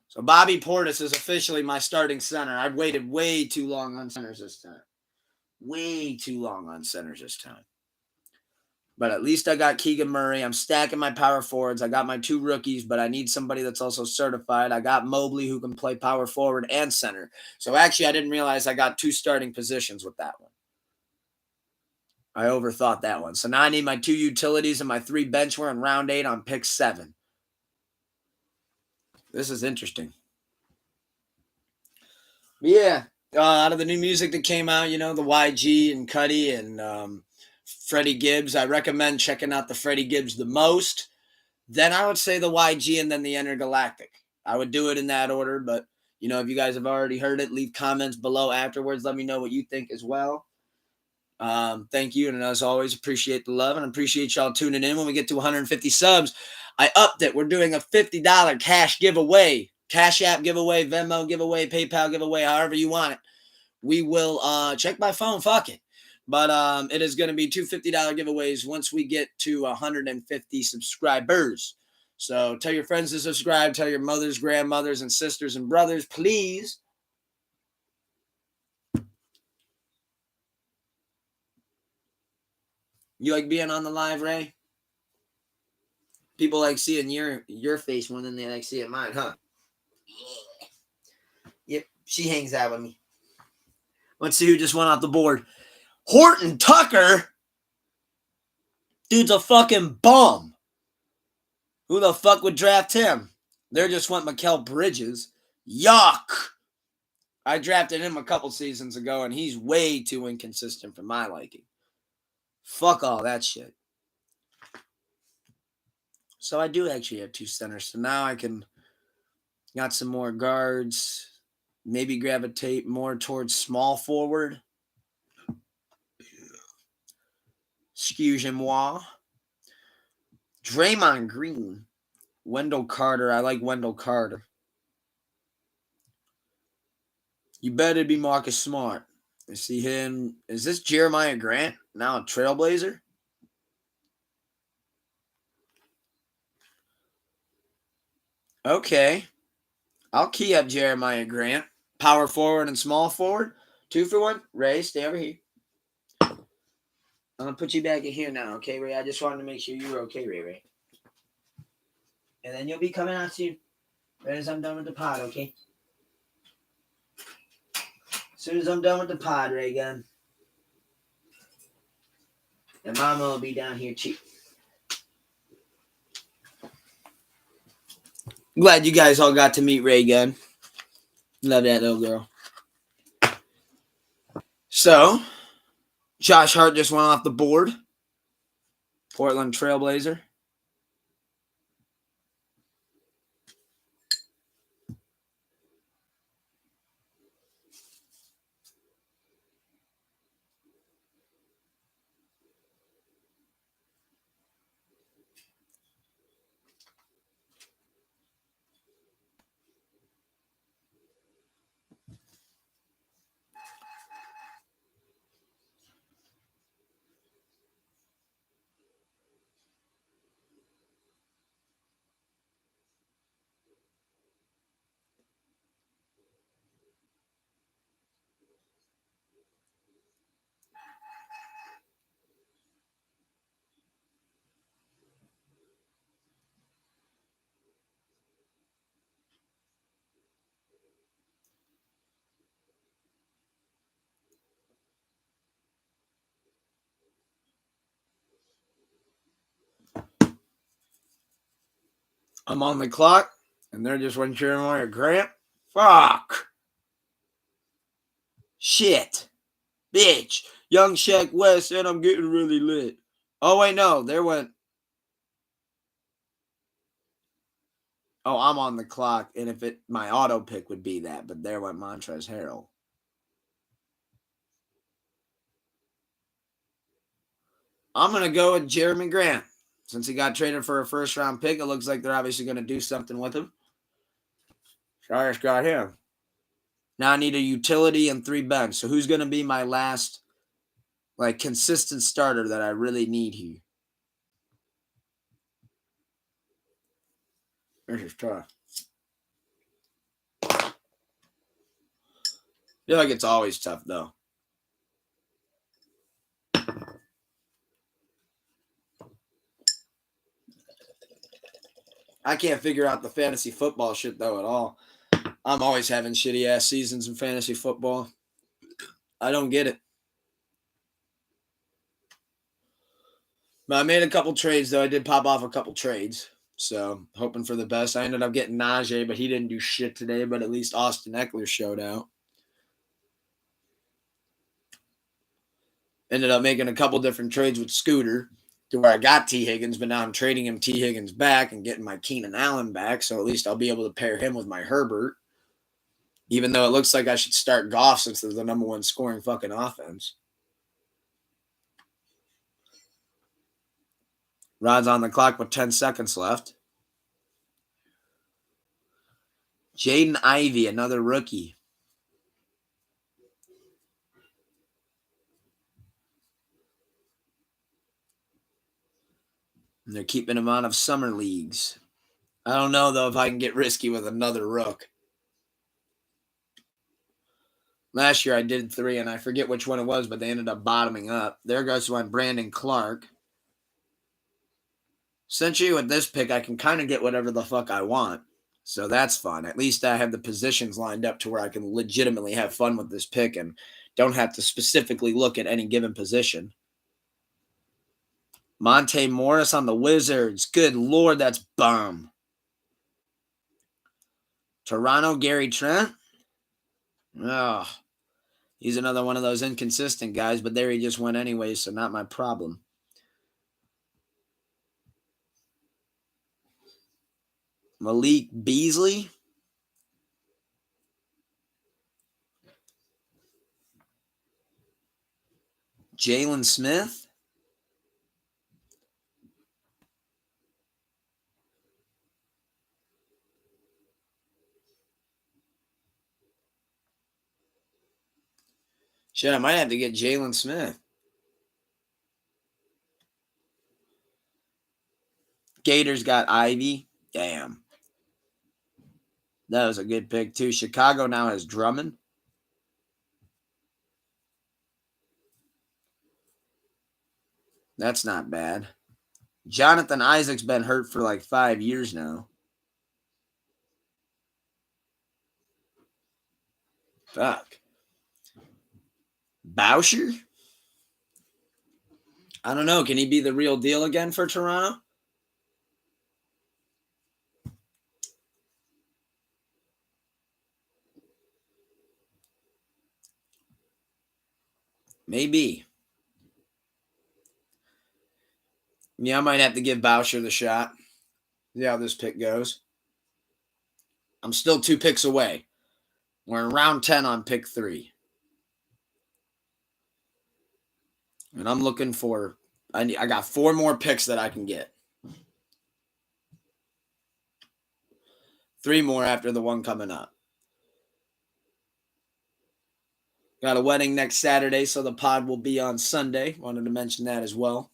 So Bobby Portis is officially my starting center. I've waited way too long on centers this time. But at least I got Keegan Murray. I'm stacking my power forwards. I got my 2 rookies, but I need somebody that's also certified. I got Mobley who can play power forward and center. So actually, I didn't realize I got 2 starting positions with that one. I overthought that one. So now I need my 2 utilities and my 3 bench. We're in round 8 on pick 7. This is interesting. Yeah. Out of the new music that came out, the YG and Cudi and Freddie Gibbs, I recommend checking out the Freddie Gibbs the most. Then I would say the YG and then the Intergalactic. I would do it in that order, but, if you guys have already heard it, leave comments below afterwards. Let me know what you think as well. Thank you, and as always, appreciate the love and appreciate y'all tuning in. When we get to 150 subs, I upped it. We're doing a $50 cash giveaway, Cash App giveaway, Venmo giveaway, PayPal giveaway, however you want it. We will check my phone, fuck it. But it is going to be 2 $50 giveaways once we get to 150 subscribers. So tell your friends to subscribe, tell your mothers, grandmothers, and sisters and brothers, please. You like being on the live, Ray? People like seeing your face more than they like seeing mine, huh? Yeah. She hangs out with me. Let's see who just went off the board. Horton Tucker? Dude's a fucking bum. Who the fuck would draft him? There just went Mikal Bridges. Yuck. I drafted him a couple seasons ago, and he's way too inconsistent for my liking. Fuck all that shit. So I do actually have 2 centers. So now I can got some more guards. Maybe gravitate more towards small forward. Excusez-moi. Draymond Green. Wendell Carter. I like Wendell Carter. You better be Marcus Smart. I see him. Is this Jeremiah Grant? Now a Trailblazer? Okay. I'll key up Jeremiah Grant. Power forward and small forward. 2 for 1. Ray, stay over here. I'm going to put you back in here now, okay, Ray? I just wanted to make sure you were okay, Ray. And then you'll be coming out soon. Right as I'm done with the pod, okay? As soon as I'm done with the pod, Ray Gun. And Mama will be down here too. Glad you guys all got to meet Ray Gun. Love that little girl. So, Josh Hart just went off the board. Portland Trailblazer. I'm on the clock, and they're just one Jeremiah Grant. Fuck. Shit. Bitch. Young Shaq West, and I'm getting really lit. Oh, wait, no. There went. Oh, I'm on the clock, and if it my auto pick would be that, but there went Montrezl Harrell. I'm going to go with Jeremy Grant. Since he got traded for a first-round pick, it looks like they're obviously going to do something with him. Chargers got him. Now I need a utility and 3 bench. So who's going to be my last, consistent starter that I really need here? This is tough. I feel like it's always tough, though. I can't figure out the fantasy football shit, though, at all. I'm always having shitty-ass seasons in fantasy football. I don't get it. But I made a couple trades, though. I did pop off a couple trades. So, hoping for the best. I ended up getting Najee, but he didn't do shit today. But at least Austin Eckler showed out. Ended up making a couple different trades with Scooter to where I got T. Higgins, but now I'm trading him T. Higgins back and getting my Keenan Allen back. So, at least I'll be able to pair him with my Herbert. Even though it looks like I should start Goff since they're the number 1 scoring fucking offense. Rod's on the clock with 10 seconds left. Jaden Ivey, another rookie. And they're keeping him out of summer leagues. I don't know, though, if I can get risky with another rook. Last year I did 3, and I forget which one it was, but they ended up bottoming up. There goes one Brandon Clark. Essentially, with this pick, I can kind of get whatever the fuck I want. So that's fun. At least I have the positions lined up to where I can legitimately have fun with this pick and don't have to specifically look at any given position. Monte Morris on the Wizards. Good Lord, that's bomb. Toronto, Gary Trent. Oh, he's another one of those inconsistent guys, but there he just went anyway, so not my problem. Malik Beasley. Jalen Smith. Shit, I might have to get Jalen Smith. Gators got Ivy. Damn. That was a good pick, too. Chicago now has Drummond. That's not bad. Jonathan Isaac's been hurt for like 5 years now. Fuck. Boucher? I don't know. Can he be the real deal again for Toronto? Maybe. Yeah, I might have to give Boucher the shot. See how this pick goes. I'm still 2 picks away. We're in round 10 on pick 3. And I'm looking for... I got 4 more picks that I can get. 3 more after the one coming up. Got a wedding next Saturday, so the pod will be on Sunday. Wanted to mention that as well.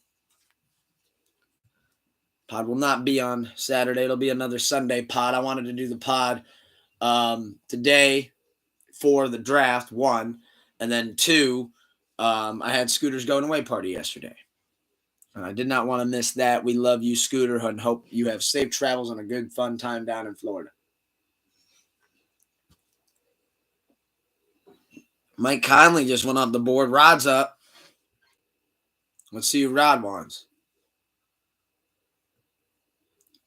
Pod will not be on Saturday. It'll be another Sunday pod. I wanted to do the pod today for the draft, 1. And then 2, I had Scooter's going away party yesterday. And I did not want to miss that. We love you, Scooter, and hope you have safe travels and a good, fun time down in Florida. Mike Conley just went off the board. Rod's up. Let's see who Rod wants.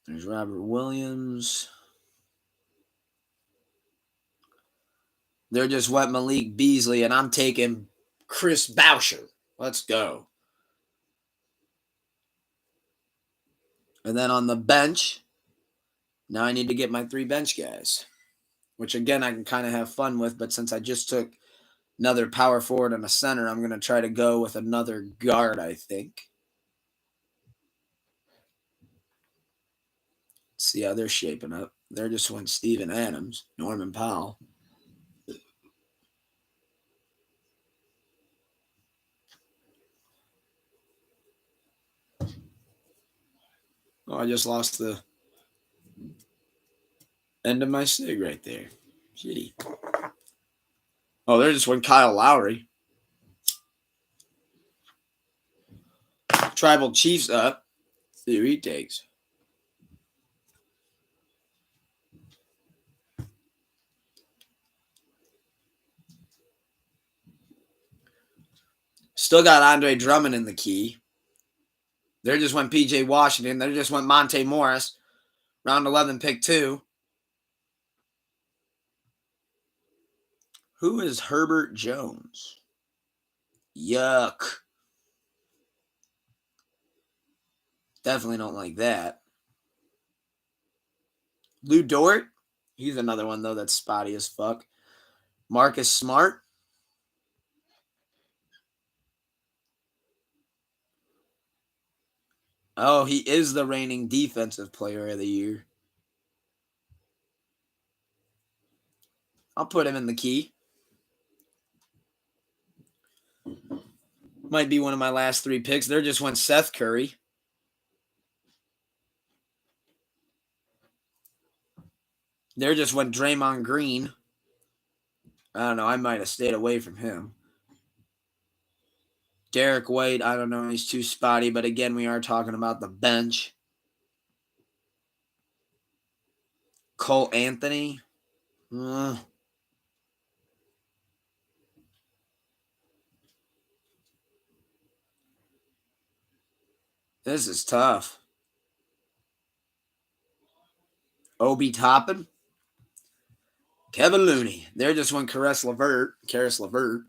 There's Robert Williams. There just went Malik Beasley, and I'm taking Chris Boucher. Let's go. And then on the bench, now I need to get my 3 bench guys, which, again, I can kind of have fun with. But since I just took another power forward and a center, I'm going to try to go with another guard, I think. Let's see how they're shaping up. There just went Steven Adams, Norman Powell. Oh, I just lost the end of my sig right there. Shitty. Oh, there just went Kyle Lowry. Tribal Chiefs up. See who he takes. Still got Andre Drummond in the key. There just went P.J. Washington. There just went Monte Morris. Round 11, pick 2. Who is Herbert Jones? Yuck. Definitely don't like that. Lou Dort. He's another one, though, that's spotty as fuck. Marcus Smart. Oh, he is the reigning defensive player of the year. I'll put him in the key. Might be one of my last 3 picks. There just went Seth Curry. There just went Draymond Green. I don't know. I might have stayed away from him. Derek White, I don't know. He's too spotty. But again, we are talking about the bench. Cole Anthony. This is tough. Obi Toppin. Kevin Looney. There just went Karis LeVert.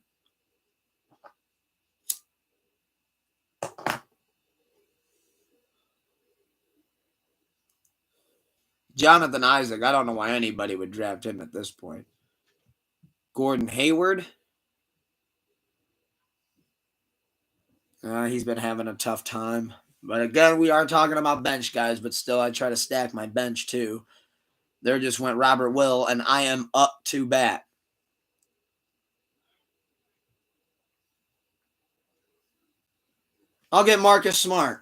Jonathan Isaac. I don't know why anybody would draft him at this point. Gordon Hayward. He's been having a tough time. But again, we are talking about bench guys, but still I try to stack my bench too. There just went Robert Will, and I am up to bat. I'll get Marcus Smart.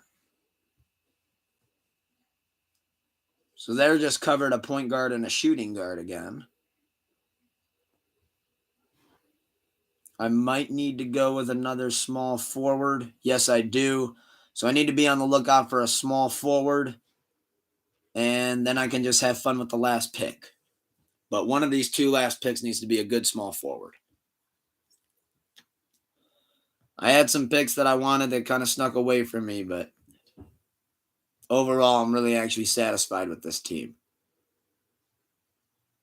So they're just covered a point guard and a shooting guard again. I might need to go with another small forward. Yes, I do. So I need to be on the lookout for a small forward. And then I can just have fun with the last pick. But one of these two last picks needs to be a good small forward. I had some picks that I wanted that kind of snuck away from me, but overall, I'm really actually satisfied with this team.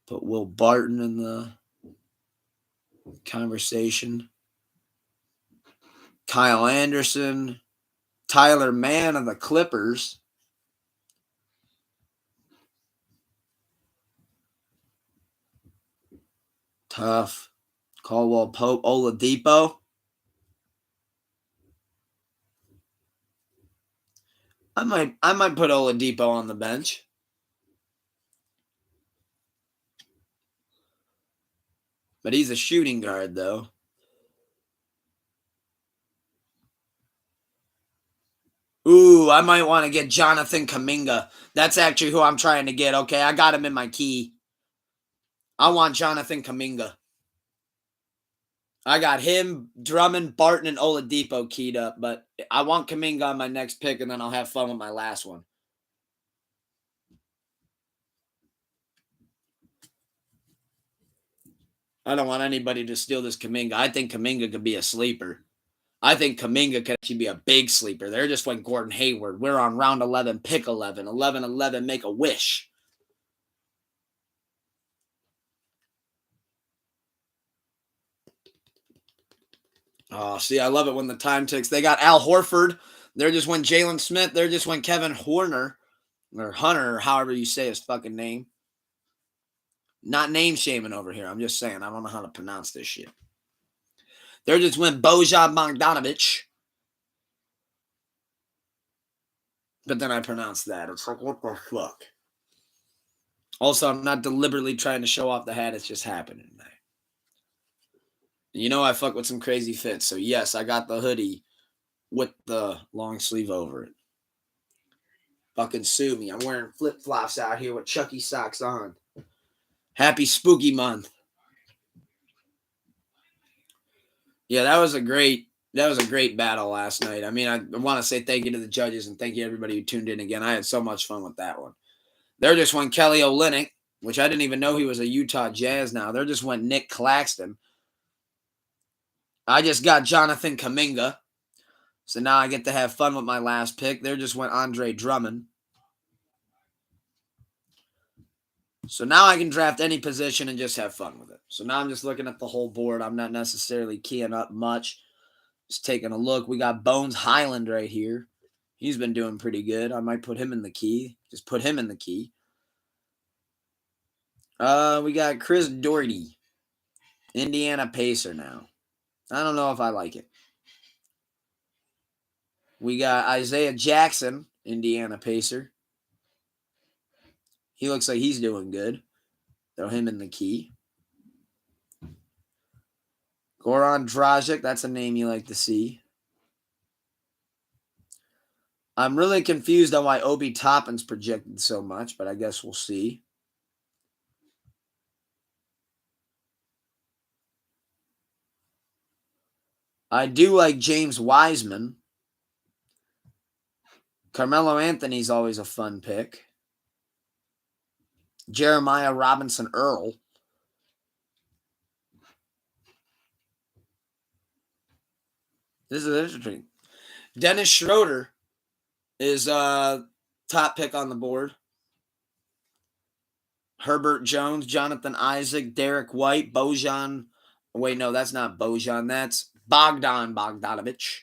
Put Will Barton in the conversation. Kyle Anderson. Tyler Mann of the Clippers. Tough. Caldwell Pope. Oladipo. I might put Oladipo on the bench. But he's a shooting guard, though. Ooh, I might want to get Jonathan Kuminga. That's actually who I'm trying to get. Okay, I got him in my key. I want Jonathan Kuminga. I got him, Drummond, Barton, and Oladipo keyed up. But I want Kuminga on my next pick, and then I'll have fun with my last one. I don't want anybody to steal this Kuminga. I think Kuminga could be a sleeper. I think Kuminga could actually be a big sleeper. There just went Gordon Hayward. We're on round 11, pick 11. 11-11, make a wish. Oh, see, I love it when the time ticks. They got Al Horford. There just went Jalen Smith. There just went Kevin Horner. Or Hunter, or however you say his fucking name. Not name shaming over here. I'm just saying. I don't know how to pronounce this shit. There just went Bojan Bogdanovic. But then I pronounced that. It's like, what the fuck? Also, I'm not deliberately trying to show off the hat. It's just happening tonight. You know I fuck with some crazy fits. So, yes, I got the hoodie with the long sleeve over it. Fucking sue me. I'm wearing flip-flops out here with Chucky socks on. Happy spooky month. Yeah, that was a great battle last night. I mean, I want to say thank you to the judges and thank you to everybody who tuned in again. I had so much fun with that one. There just went Kelly Olynyk, which I didn't even know he was a Utah Jazz now. There just went Nick Claxton. I just got Jonathan Kuminga. So now I get to have fun with my last pick. There just went Andre Drummond. So now I can draft any position and just have fun with it. So now I'm just looking at the whole board. I'm not necessarily keying up much. Just taking a look. We got Bones Highland right here. He's been doing pretty good. I might put him in the key. Just put him in the key. We got Chris Doherty. Indiana Pacer now. I don't know if I like it. We got Isaiah Jackson, Indiana Pacer. He looks like he's doing good. Throw him in the key. Goran Dragic, that's a name you like to see. I'm really confused on why Obi Toppin's projected so much, but I guess we'll see. I do like James Wiseman. Carmelo Anthony's always a fun pick. Jeremiah Robinson Earl. This is interesting. Dennis Schroeder is top pick on the board. Herbert Jones, Jonathan Isaac, Derek White, Bojan. Wait, no, that's not Bojan. That's Bogdan Bogdanovic.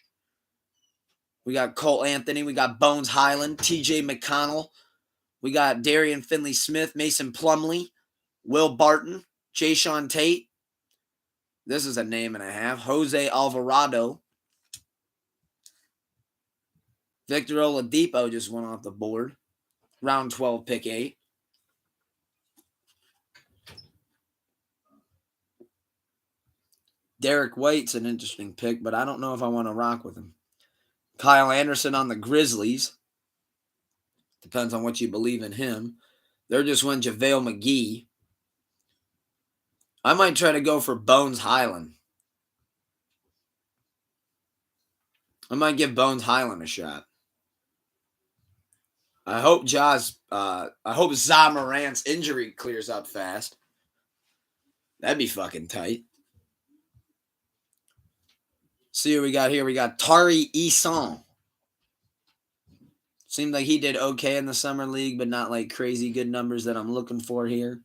We got Cole Anthony. We got Bones Highland, TJ McConnell. We got Darian Finley Smith, Mason Plumlee, Will Barton, Jay Sean Tate. This is a name and a half. Jose Alvarado. Victor Oladipo just went off the board. Round 12, pick 8. Derek White's an interesting pick, but I don't know if I want to rock with him. Kyle Anderson on the Grizzlies. Depends on what you believe in him. There just went JaVale McGee. I might try to go for Bones Highland. I might give Bones Highland a shot. I hope Ja Morant's injury clears up fast. That'd be fucking tight. See what we got here. We got Tari Eason. Seemed like he did okay in the summer league, but not like crazy good numbers that I'm looking for here.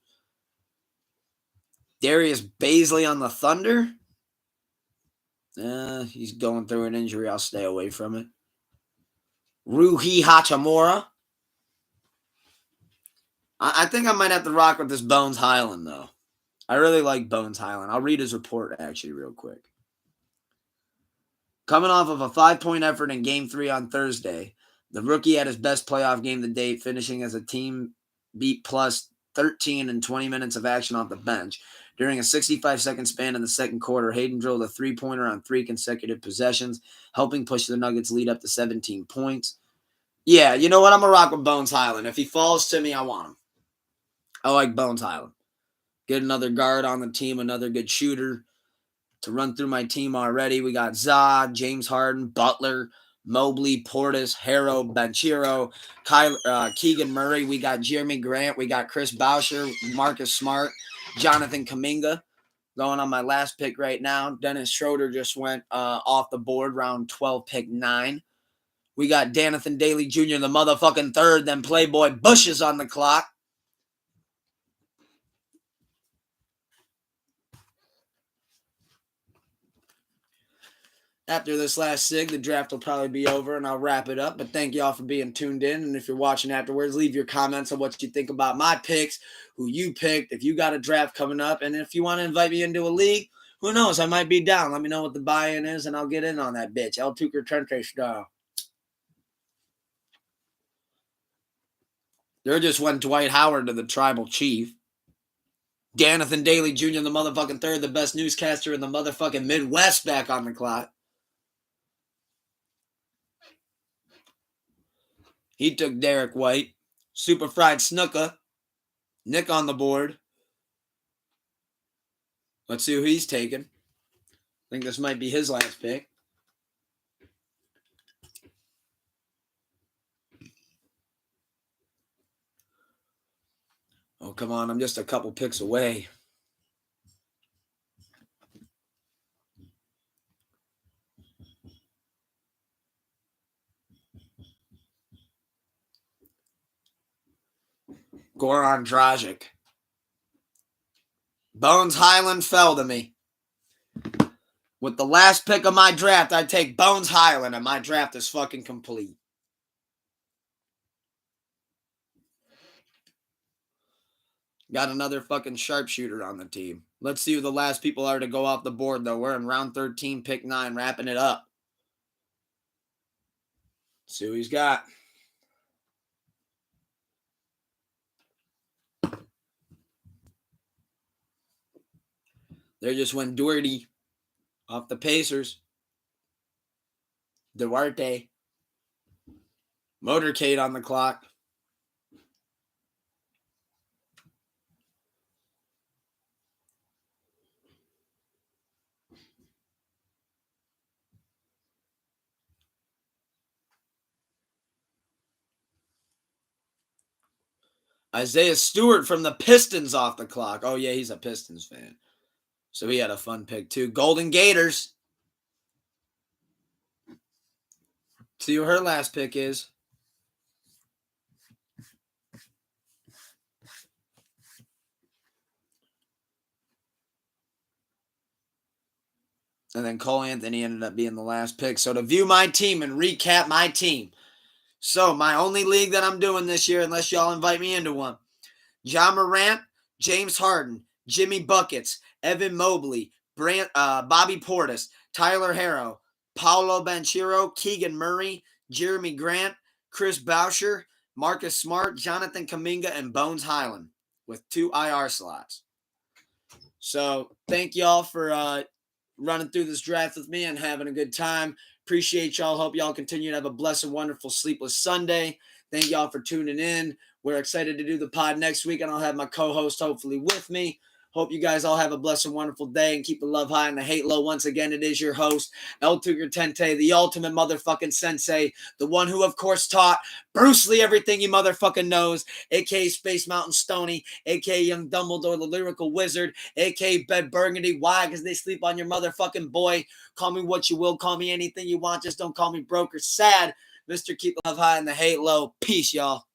Darius Baisley on the Thunder. He's going through an injury. I'll stay away from it. Rui Hachimura. I think I might have to rock with this Bones Highland, though. I really like Bones Highland. I'll read his report, actually, real quick. Coming off of a 5-point effort in Game 3 on Thursday, the rookie had his best playoff game to date, finishing as a team beat plus 13 and 20 minutes of action off the bench. During a 65-second span in the second quarter, Hayden drilled a three-pointer on 3 consecutive possessions, helping push the Nuggets' lead up to 17 points. Yeah, you know what? I'm going to rock with Bones Highland. If he falls to me, I want him. I like Bones Highland. Get another guard on the team, another good shooter. To run through my team already, we got Zod, James Harden, Butler, Mobley, Portis, Harrow, Banchero, Keegan Murray. We got Jeremy Grant. We got Chris Boucher, Marcus Smart, Jonathan Kuminga. Going on my last pick right now. Dennis Schroeder just went off the board, round 12, pick 9. We got Danathan Daly Jr., the motherfucking third, then Playboy Bush is on the clock. After this last sig, the draft will probably be over, and I'll wrap it up. But thank y'all for being tuned in. And if you're watching afterwards, leave your comments on what you think about my picks, who you picked, if you got a draft coming up. And if you want to invite me into a league, who knows? I might be down. Let me know what the buy-in is, and I'll get in on that bitch. El Tucker Trente style. There just went Dwight Howard to the tribal chief. Danathan Daly Jr., the motherfucking third, the best newscaster in the motherfucking Midwest, back on the clock. He took Derek White. Super Fried Snuka. Nick on the board. Let's see who he's taking. I think this might be his last pick. Oh, come on. I'm just a couple picks away. Goran Dragic. Bones Highland fell to me. With the last pick of my draft, I take Bones Highland, and my draft is fucking complete. Got another fucking sharpshooter on the team. Let's see who the last people are to go off the board, though. We're in round 13, pick 9, wrapping it up. See who he's got. There just went Duarte off the Pacers. Duarte. Motorcade on the clock. Isaiah Stewart from the Pistons off the clock. Oh, yeah, he's a Pistons fan. So he had a fun pick, too. Golden Gators. See who her last pick is. And then Cole Anthony ended up being the last pick. So to view my team and recap my team. So my only league that I'm doing this year, unless y'all invite me into one, John Morant, James Harden, Jimmy Buckets, Evan Mobley, Bobby Portis, Tyler Harrow, Paolo Banchero, Keegan Murray, Jeremy Grant, Chris Boucher, Marcus Smart, Jonathan Kuminga, and Bones Highland with 2 IR slots. So thank y'all for running through this draft with me and having a good time. Appreciate y'all. Hope y'all continue to have a blessed, wonderful, sleepless Sunday. Thank y'all for tuning in. We're excited to do the pod next week, and I'll have my co-host hopefully with me. Hope you guys all have a blessed and wonderful day and keep the love high and the hate low. Once again, it is your host, El Tucker Tente, the ultimate motherfucking sensei, the one who, of course, taught Bruce Lee everything he motherfucking knows, a.k.a. Space Mountain Stoney, a.k.a. Young Dumbledore, the lyrical wizard, a.k.a. Bed Burgundy. Why? Because they sleep on your motherfucking boy. Call me what you will. Call me anything you want. Just don't call me broke or sad. Mr. Keep the love high and the hate low. Peace, y'all.